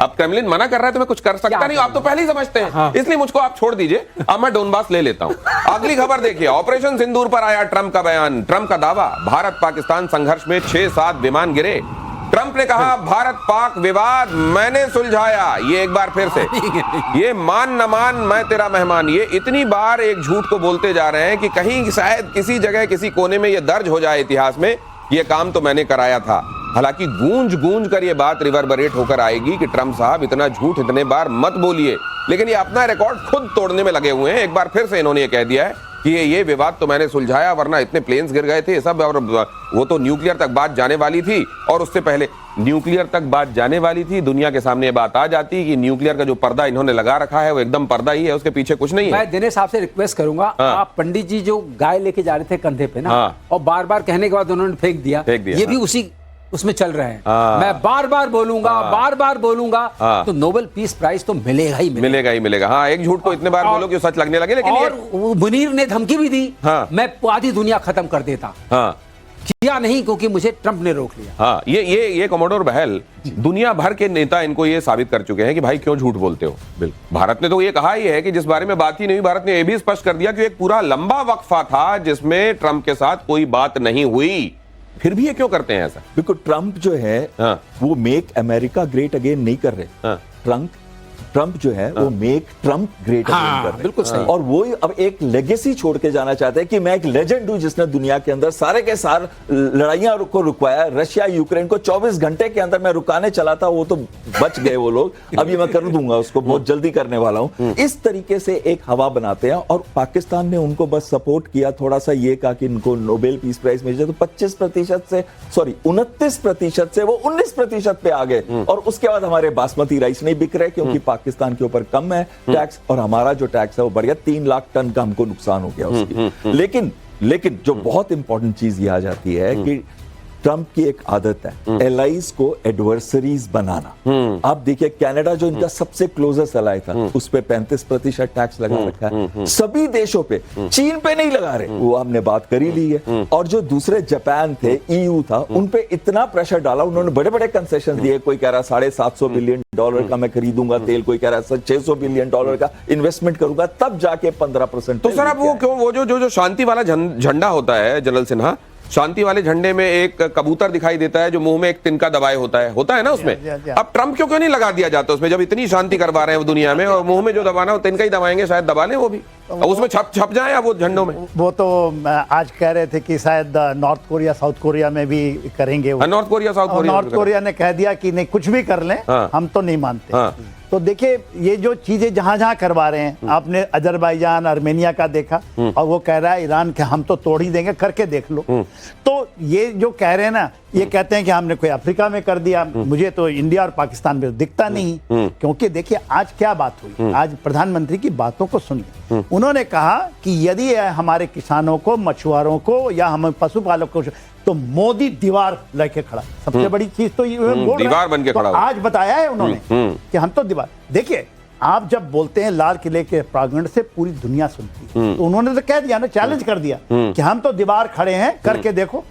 अब क्रेमलिन मना कर रहा है तो मैं कुछ कर सकता नहीं, आप तो पहले ही समझते हैं। हाँ। इसलिए मुझको आप छोड़ दीजिए, अब मैं डोनबास ले लेता हूं। अगली खबर देखिए, ऑपरेशन सिंदूर पर आया ट्रंप का बयान। ट्रंप का दावा, भारत पाकिस्तान संघर्ष में 6-7 विमान गिरे। ट्रंप ने कहा, भारत पाक विवाद मैंने सुलझाया। ये एक बार फिर से ये मान न मान मैं तेरा मेहमान, ये इतनी बार एक झूठ को बोलते जा रहे हैं कि कहीं शायद किसी जगह किसी कोने में ये दर्ज हो जाए इतिहास में, ये काम तो मैंने कराया था। हालांकि गूंज गूंज कर ये बात रिवर्बरेट होकर आएगी कि ट्रंप साहब इतना झूठ इतने बार मत बोलिए, लेकिन ये अपना रिकॉर्ड खुद तोड़ने में लगे हुए हैं। एक बार फिर से इन्होंने ये कह दिया है कि ये विवाद तो मैंने सुलझाया, वरना इतने प्लेन्स गिर गए थे सब, और वो तो न्यूक्लियर तक बात जाने वाली थी, और उससे पहले न्यूक्लियर तक बात जाने वाली थी, दुनिया के सामने ये बात आ जाती कि न्यूक्लियर का जो पर्दा इन्होंने लगा रखा है वो एकदम पर्दा ही है, उसके पीछे कुछ नहीं है। मैं दिनेश साहब से रिक्वेस्ट करूंगा, आप पंडित जी जो गाय लेके जा रहे थे कंधे पे ना, और बार बार कहने के बाद उन्होंने फेंक दिया, ये भी उसी उसमें चल रहे हैं। मैं बार बार बोलूंगा, बार बार बोलूंगा, तो नोबेल पीस प्राइज तो मिलेगा ही मिलेगा ही मिलेगा। हाँ, एक झूठ को इतने बार बोलो कि सच लगने लगे। लेकिन और मुनीर ने धमकी भी दी, मैं आधी दुनिया खत्म कर देता, किया नहीं क्योंकि मुझे ट्रंप ने रोक लिया। हाँ, ये कमोडोर बहल, दुनिया भर के नेता इनको ये साबित कर चुके हैं कि भाई क्यों झूठ बोलते हो। बिल्कुल, भारत ने तो ये कहा ही है कि जिस बारे में बात ही नहीं, भारत ने ये भी स्पष्ट कर दिया कि एक पूरा लंबा वक्फा था जिसमें ट्रंप के साथ कोई बात नहीं हुई। फिर भी ये क्यों करते हैं ऐसा? बिल्कुल, ट्रंप जो है वो मेक अमेरिका ग्रेट अगेन नहीं कर रहे। ट्रंप जो है वो मेक ट्रंप ग्रेट अगेन कर रहे हैं। बिल्कुल सही। और वो अब एक लेगेसी छोड़ के जाना चाहते हैं कि मैं एक लेजेंड हूं जिसने दुनिया के अंदर सारे के सार लड़ाइयां को रुकवाया। रशिया यूक्रेन को 24 घंटे के अंदर मैं रुकाने चला था, वो तो बच गए वो लोग, अभी मैं कर दूंगा उसको, बहुत जल्दी करने वाला हूं। इस तरीके से एक हवा बनाते हैं, और पाकिस्तान ने उनको बस सपोर्ट किया, थोड़ा सा ये कहा कि इनको नोबेल पीस प्राइज मिल जाए, तो 29% से 29% से वो 19% पे आ गए। और उसके बाद हमारे बासमती राइस नहीं बिक रहे क्योंकि पाकिस्तान के ऊपर कम है टैक्स, और हमारा जो टैक्स है वो बढ़ गया, 3 लाख टन का हमको नुकसान हो गया उसकी। लेकिन जो बहुत इंपॉर्टेंट चीज ये आ जाती है कि ट्रंप की एक आदत है एलाइज को एडवर्सरीज बनाना। आप देखिए कनाडा जो इनका सबसे क्लोजेस्ट एलाई था, उस पे 35% टैक्स लगा रखा है। सभी देशों पे, चीन पे नहीं लगा रहे, वो हमने बात करी ली है। और जो दूसरे जापान थे, ईयू था, उन पे इतना प्रेशर डाला, उन्होंने बड़े बड़े कंसेशन दिए। कोई कह रहा है $750 बिलियन का मैं खरीदूंगा तेल, कोई कह रहा है $600 बिलियन का इन्वेस्टमेंट करूंगा, तब जाके 15%। तो सर अब वो क्यों, वो जो शांति वाला झंडा होता है जनरल सिन्हा, शांति वाले झंडे में एक कबूतर दिखाई देता है जो मुंह में एक तिनका दबाए होता है ना उसमें। अब ट्रंप क्यों नहीं लगा दिया जाता उसमें, जब इतनी शांति करवा रहे हैं वो दुनिया में, और मुंह में जो दबाना वो तिनका ही दबाएंगे, शायद दबा लें वो भी, उसमें छप जाए या वो झंडों में। वो तो आज कह रहे थे कि शायद नॉर्थ कोरिया साउथ कोरिया में भी करेंगे। नॉर्थ कोरिया ने कह दिया कि नहीं, कुछ भी कर लें, हम तो नहीं मानते। तो देखिए, ये जो चीजें जहां जहां करवा रहे हैं, आपने अजरबैजान अर्मेनिया का देखा, और वो कह रहा है ईरान के हम तो तोड़ ही देंगे, करके देख लो। तो ये जो कह रहे हैं ना, ये कहते हैं कि हमने कोई अफ्रीका में कर दिया, मुझे तो इंडिया और पाकिस्तान में दिखता नहीं। क्योंकि देखिए आज क्या बात हुई, आज प्रधानमंत्री की बातों को सुनिए। उन्होंने कहा कि यदि हमारे किसानों को, मछुआरों को, या हम पशुपालकों को, तो मोदी दीवार लेके खड़ा। सबसे बड़ी चीज तो ये दीवार बन के खड़ा, आज बताया है उन्होंने कि हम तो दीवार। देखिए, आप जब बोलते हैं लाल किले के प्रांगण से पूरी दुनिया सुनती है, तो उन्होंने तो कह दिया ना, चैलेंज कर दिया कि हम तो दीवार खड़े हैं, करके देखो।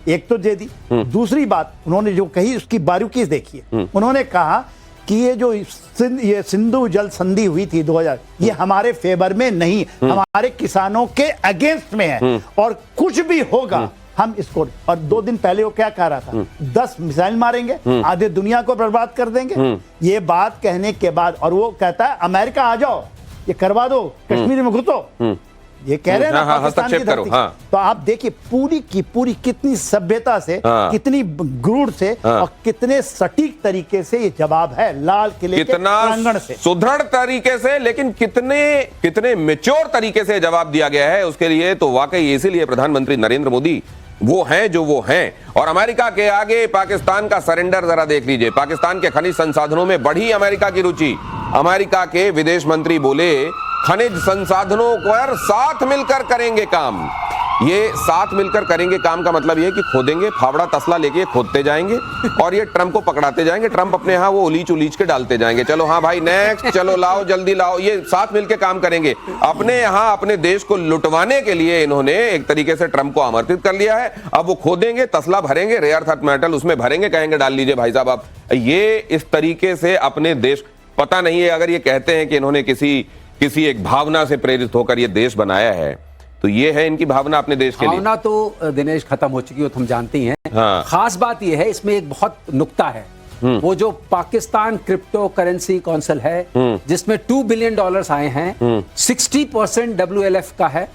एक तो दे दी। दूसरी बात उन्होंने जो कही उसकी बारीकी देखिए। उन्होंने कहा कि ये जो ये सिंधु जल संधि हुई थी 2000, ये हमारे फेवर में नहीं, हमारे किसानों के अगेंस्ट में है, और कुछ भी होगा हम इसको। और 2 दिन पहले वो क्या कह रहा था, 10 मिसाइल मारेंगे, आधे दुनिया को बर्बाद कर देंगे। ये बात कहने के बाद, और वो कहता है अमेरिका आ जाओ, ये करवा दो, कश्मीर में घुसो, ये कह रहे हैं ना पाकिस्तान की धरती। तो आप देखिए पूरी की पूरी कितनी सभ्यता से, कितनी गुरूर से, और कितने सटीक तरीके से ये जवाब है लाल किले के प्रांगण से, सुदृढ़ तरीके से, लेकिन कितने मैच्योर तरीके से जवाब दिया गया है। उसके लिए तो वाकई इसीलिए प्रधानमंत्री नरेंद्र मोदी वो हैं जो वो हैं। और अमेरिका के आगे पाकिस्तान का सरेंडर जरा देख लीजिए। पाकिस्तान के खनिज संसाधनों में बढ़ी अमेरिका की रुचि। अमेरिका के विदेश मंत्री बोले खनिज संसाधनों पर साथ मिलकर करेंगे काम। ये साथ मिलकर करेंगे काम का मतलब ये है कि खोदेंगे, फावड़ा तसला लेके खोदते जाएंगे और ये ट्रम्प को पकड़ाते जाएंगे। ट्रम्प अपने यहाँ वो उलीच उलीच के डालते जाएंगे, चलो हाँ भाई नेक्स्ट, चलो लाओ जल्दी लाओ। ये साथ मिलकर काम करेंगे। अपने यहाँ अपने देश को लुटवाने के लिए इन्होंने एक तरीके से ट्रम्प को आमंत्रित कर लिया है। अब वो खोदेंगे, तसला भरेंगे, रेयर अर्थ मेटल उसमें भरेंगे, कहेंगे डाल लीजिए भाई साहब आप। ये इस तरीके से अपने देश, पता नहीं है अगर ये कहते हैं कि इन्होंने किसी एक भावना से प्रेरित होकर ये देश बनाया है, तो ये है इनकी भावना अपने देश के लिए। भावना तो दिनेश खत्म हो चुकी है, तो हम जानते हैं। हाँ। खास बात ये है, इसमें एक बहुत नुक्ता है, वो जो पाकिस्तान क्रिप्टो करेंसी काउंसिल है, जिसमें $2 बिलियन आए हैं, 60% WLF का है।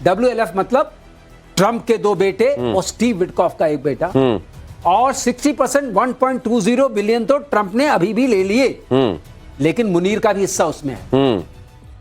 WLF मतलब ट्रम्प के 2 बेटे और स्टीव विटकॉफ का 1 बेटा, और 60% 1.20 बिलियन तो ट्रम्प ने अभी भी ले लिए, लेकिन मुनीर का भी हिस्सा उसमें है।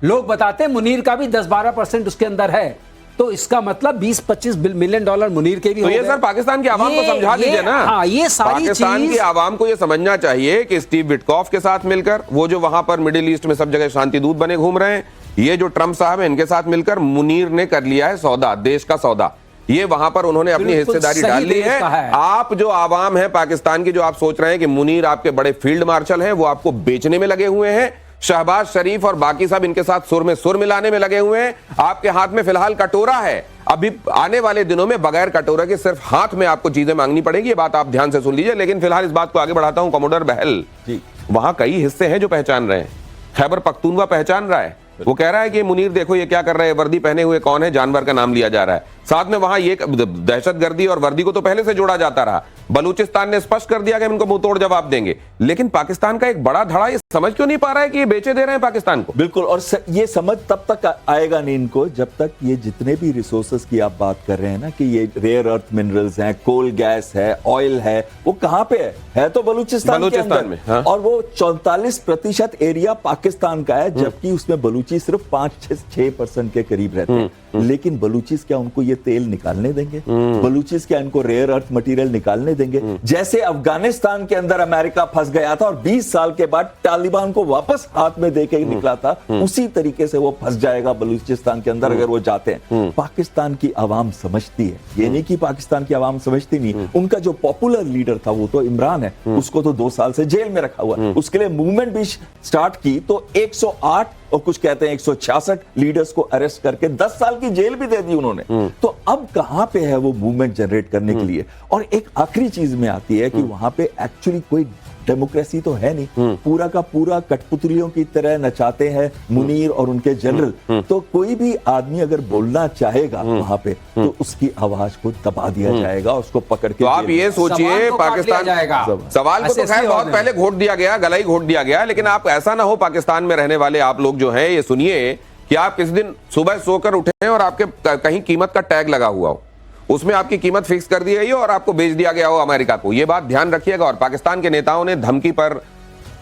लोग बताते हैं मुनीर का भी 10-12% उसके अंदर है, तो इसका मतलब 20-25 मिलियन डॉलर मुनीर के भी तो हो ये गए। सर पाकिस्तान की आवाम को समझा दीजिए ना। हाँ, ये सारी पाकिस्तान की आवाम को ये समझना चाहिए कि स्टीव विटकॉफ के साथ मिलकर, वो जो वहां पर मिडिल ईस्ट में सब जगह शांति दूत बने घूम रहे हैं, ये जो ट्रम्प साहब है इनके साथ मिलकर मुनीर ने कर लिया है सौदा, देश का सौदा। ये वहां पर उन्होंने अपनी हिस्सेदारी डाल ली है। आप जो आवाम है पाकिस्तान की, जो आप सोच रहे हैं कि मुनीर आपके बड़े फील्ड मार्शल हैं, वो आपको बेचने में लगे हुए हैं। शहबाज शरीफ और बाकी सब इनके साथ सुर में सुर मिलाने में लगे हुए हैं। आपके हाथ में फिलहाल कटोरा है, अभी आने वाले दिनों में बगैर कटोरा के सिर्फ हाथ में आपको चीजें मांगनी पड़ेगी। ये बात आप ध्यान से सुन लीजिए। लेकिन फिलहाल इस बात को आगे बढ़ाता हूं। कमोडर बहल जी, वहां कई हिस्से हैं जो पहचान रहे हैं। खैबर पख्तूनवा पहचान रहा है, वो कह रहा है कि मुनीर देखो ये क्या कर रहे हैं, वर्दी पहने हुए कौन है, जानवर का नाम लिया जा रहा है। साथ में वहां ये दहशतगर्दी और वर्दी को तो पहले से जोड़ा जाता रहा। बलूचिस्तान ने स्पष्ट कर दिया कि हम इनको मुंह तोड़ जवाब देंगे। लेकिन पाकिस्तान का एक बड़ा धड़ा ये समझ क्यों नहीं पा रहा है कि ये बेचे दे रहे हैं पाकिस्तान को? बिल्कुल, और ये समझ तब तक आएगा नहीं इनको जब तक ये जितने भी रिसोर्सेस की आप बात कर रहे हैं ना, कि ये रेयर अर्थ मिनरल्स हैं, कोल गैस है, ऑयल है, वो कहां पे है तो बलूचिस्तान के अंदर में। हाँ। और वो 44% एरिया पाकिस्तान का है, जबकि उसमें बलूची सिर्फ 5-6% के करीब रहते हैं। लेकिन बलूचिस क्या उनको ये तेल निकालने देंगे? बलूचिस क्या इनको रेयर अर्थ मटेरियल निकालने देंगे? जैसे अफगानिस्तान के अंदर अमेरिका फंस गया था और 20 साल के बाद तालिबान को वापस हाथ में देके ही निकला था, उसी तरीके से वो फंस जाएगा बलूचिस्तान के अंदर अगर वो जाते हैं। पाकिस्तान की आवाम समझती है, ये नहीं कि पाकिस्तान की आवाम समझती नहीं। उनका जो पॉपुलर लीडर था वो तो इमरान है, उसको तो 2 साल से जेल में रखा हुआ। उसके लिए मूवमेंट भी स्टार्ट की तो 108 और कुछ कहते हैं 166 लीडर्स को अरेस्ट करके 10 साल की जेल भी दे दी उन्होंने। तो अब कहां पे है वो मूवमेंट जनरेट करने के लिए? और एक आखिरी चीज में आती है कि वहां पे एक्चुअली कोई डेमोक्रेसी तो है नहीं, पूरा का पूरा कठपुतलियों की तरह नचाते हैं मुनीर और उनके जनरल। तो कोई भी आदमी अगर बोलना चाहेगा वहां पे, तो उसकी आवाज को दबा दिया जाएगा, उसको पकड़ के। तो आप ये सोचिए, पाकिस्तान सवाल को तो खैर बहुत पहले घोट दिया गया, गला ही घोट दिया गया। लेकिन आप ऐसा ना हो, पाकिस्तान में रहने वाले आप लोग जो हैं, ये सुनिए कि आप किसी दिन सुबह सोकर उठे और आपके कहीं कीमत का टैग लगा हुआ हो, उसमें आपकी कीमत फिक्स कर दी गई हो और आपको बेच दिया गया हो अमेरिका को। यह बात ध्यान रखिएगा। और पाकिस्तान के नेताओं ने धमकी पर,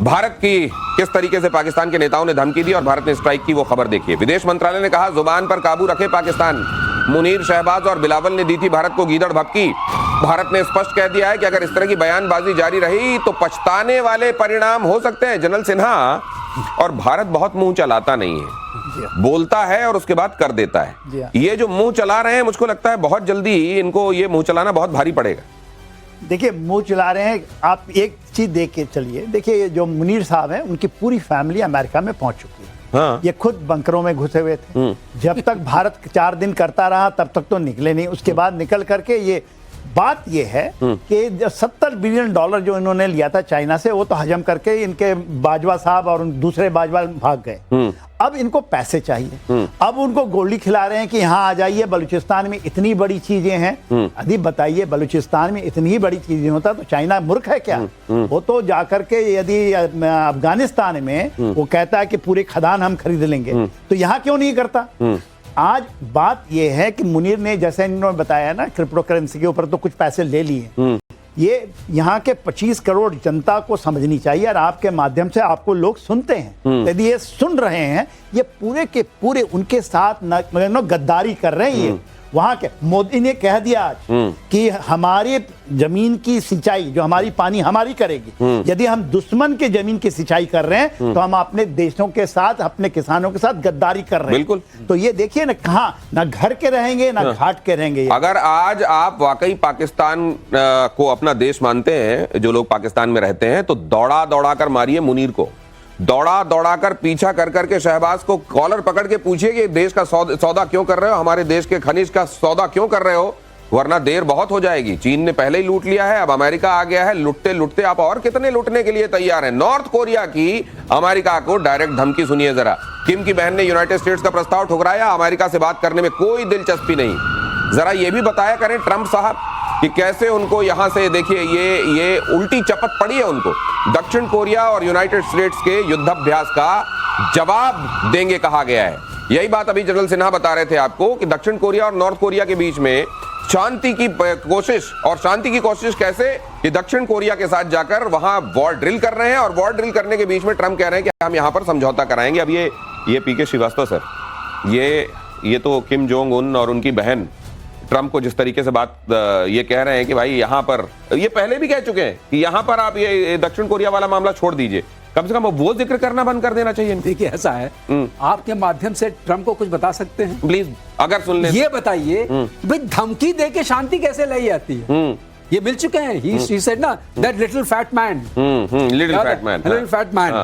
भारत की किस तरीके से पाकिस्तान के नेताओं ने धमकी दी और भारत ने स्ट्राइक की, वो खबर देखिए। विदेश मंत्रालय ने कहा जुबान पर काबू रखे पाकिस्तान। मुनीर, शहबाज और बिलावल ने दी थी भारत को गीदड़ भभकी। भारत ने स्पष्ट कह दिया है कि अगर इस तरह की बयानबाजी जारी रही तो पछताने वाले परिणाम हो सकते हैं। जनरल सिन्हा, और भारत बहुत मुंह चलाता नहीं है, बोलता है और उसके बाद कर देता है। ये जो मुंह चला रहे हैं, मुझको लगता है बहुत जल्दी इनको ये मुंह चलाना बहुत भारी पड़ेगा। देखिए, मुंह चला रहे हैं। आप एक चीज देख के चलिए, देखिए जो मुनीर साहब हैं, उनकी पूरी फैमिली अमेरिका में पहुंच चुकी है। हाँ। ये खुद बंकरों में घुसे हुए थे। जब तक भारत 4 दिन करता रहा तब तक तो निकले नहीं। उसके बाद निकल करके ये बात ये है कि जो $70 बिलियन जो इन्होंने लिया था चाइना से, वो तो हजम करके इनके बाजवा साहब और दूसरे बाजवा भाग गए। अब इनको पैसे चाहिए। अब उनको गोली खिला रहे हैं कि यहाँ आ जाइए, बलूचिस्तान में इतनी बड़ी चीजें हैं। अभी बताइए, बलूचिस्तान में इतनी बड़ी चीजें होता तो चाइना मूर्ख है क्या? वो तो जाकर के यदि अफगानिस्तान में वो कहता है कि पूरे खदान हम खरीद लेंगे, तो यहाँ क्यों नहीं करता? आज बात यह है कि मुनीर ने, जैसे इन्होंने बताया ना, क्रिप्टो करेंसी के ऊपर तो कुछ पैसे ले लिए। ये यहाँ के 25 करोड़ जनता को समझनी चाहिए, और आपके माध्यम से आपको लोग सुनते हैं। यदि ये सुन रहे हैं, ये पूरे के पूरे उनके साथ गद्दारी कर रहे हैं। ये वहां के मोदी ने कह दिया आज कि हमारे जमीन की सिंचाई जो हमारी पानी हमारी करेगी, यदि हम दुश्मन के जमीन की सिंचाई कर रहे हैं तो हम अपने देशों के साथ, अपने किसानों के साथ गद्दारी कर रहे हैं। बिल्कुल। तो ये देखिए ना, कहां ना घर के रहेंगे ना घाट के रहेंगे। अगर आज आप वाकई पाकिस्तान को अपना देश मानते हैं, जो लोग पाकिस्तान में रहते हैं, तो दौड़ा दौड़ा कर मारिए मुनीर को, दौड़ा दौड़ा कर पीछा कर करके शहबाज को कॉलर पकड़ के पूछिए कि देश का सौदा क्यों कर रहे हो, हमारे देश के खनिज का सौदा क्यों कर रहे हो, वरना देर बहुत हो जाएगी। चीन ने पहले ही लूट लिया है, अब अमेरिका आ गया है, लुटते लुटते आप और कितने लूटने के लिए तैयार हैं। नॉर्थ कोरिया की अमेरिका को डायरेक्ट धमकी सुनिए जरा। किम की बहन ने यूनाइटेड स्टेट्स का प्रस्ताव ठुकराया, अमेरिका से बात करने में कोई दिलचस्पी नहीं। जरा ये भी बताया करें ट्रंप साहब कि कैसे उनको यहां से, देखिए ये उल्टी चपत पड़ी है उनको, दक्षिण कोरिया और यूनाइटेड स्टेट्स के युद्धाभ्यास का जवाब देंगे कहा गया है। यही बात अभी जनरल सिन्हा बता रहे थे आपको कि दक्षिण कोरिया और नॉर्थ कोरिया के बीच में शांति की कोशिश, और शांति की कोशिश कैसे कि दक्षिण कोरिया के साथ जाकर वहां वॉर ड्रिल कर रहे हैं, और वॉर ड्रिल करने के बीच में ट्रंप कह रहे हैं कि हम यहां पर समझौता कराएंगे। अब ये पीके श्रीवास्तव सर, ये तो किम जोंग उन और उनकी बहन ट्रंप को जिस तरीके से बात ये कह रहे हैं कि भाई यहां पर, ये पहले भी कह चुके हैं कि यहां पर आप ये दक्षिण कोरिया वाला मामला छोड़ दीजिए, कम से कम वो जिक्र करना बंद कर देना चाहिए। देखिए ऐसा है, आपके माध्यम से ट्रंप को कुछ बता सकते हैं प्लीज, अगर सुन ले। ये बताइए भाई, धमकी दे के शांति कैसे लाई जाती है? ये मिल चुके हैं। he said ना, that little fat man, little fat man,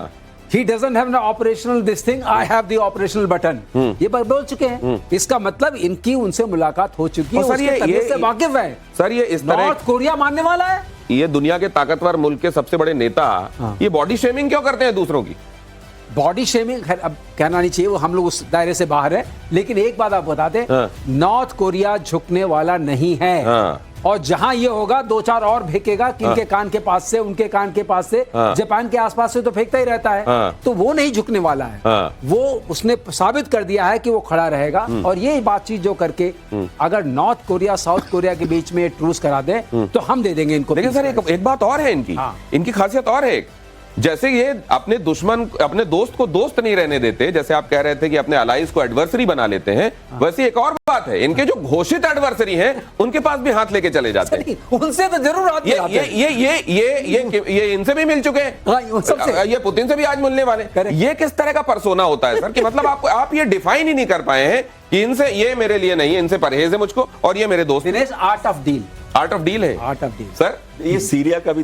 he doesn't have an operational this thing, I have the operational button, ये बात बोल चुके हैं। इसका मतलब इनकी उनसे मुलाकात हो चुकी है, उसके तबीयत से वाकिफ है। सर ये इस तरह नॉर्थ कोरिया मानने वाला है। ये दुनिया के ताकतवर मुल्क के सबसे बड़े नेता ये बॉडी शेमिंग क्यों करते हैं दूसरों की? बॉडी शेमिंग अब कहना नहीं चाहिए, वो हम लोग उस दायरे से बाहर है, लेकिन एक बात आप बता दें, नॉर्थ कोरिया झुकने वाला नहीं है। और जहां ये होगा, दो चार और फेंकेगा, किनके कान के पास से, उनके कान के पास से, जापान के आसपास से तो फेंकता ही रहता है, तो वो नहीं झुकने वाला है। वो उसने साबित कर दिया है कि वो खड़ा रहेगा। और ये बातचीत जो करके अगर नॉर्थ कोरिया साउथ कोरिया के बीच में ट्रूस करा दे तो हम दे देंगे इनको। देखिए सर, एक बात और है इनकी खासियत और है, जैसे ये अपने दुश्मन, अपने दोस्त को दोस्त नहीं रहने देते, जैसे आप कह रहे थे कि अपने अलाइज को एडवर्सरी बना लेते हैं, वैसे एक और बात है, इनके जो घोषित एडवर्सरी हैं उनके पास भी हाथ लेके चले जाते हैं। उनसे तो जरूर हाथ मिलाते हैं। ये इनसे भी मिल चुके हैं, ये पुतिन से भी आज मिलने वाले। ये किस तरह का परसोना होता है सर, कि मतलब आप ये डिफाइन ही नहीं कर पाए हैं कि इनसे, ये मेरे लिए नहीं है, इनसे परहेज है मुझको, और ये मेरे दोस्त। Art of deal, art of deal है, आर्ट ऑफ डील। सर ये सीरिया का भी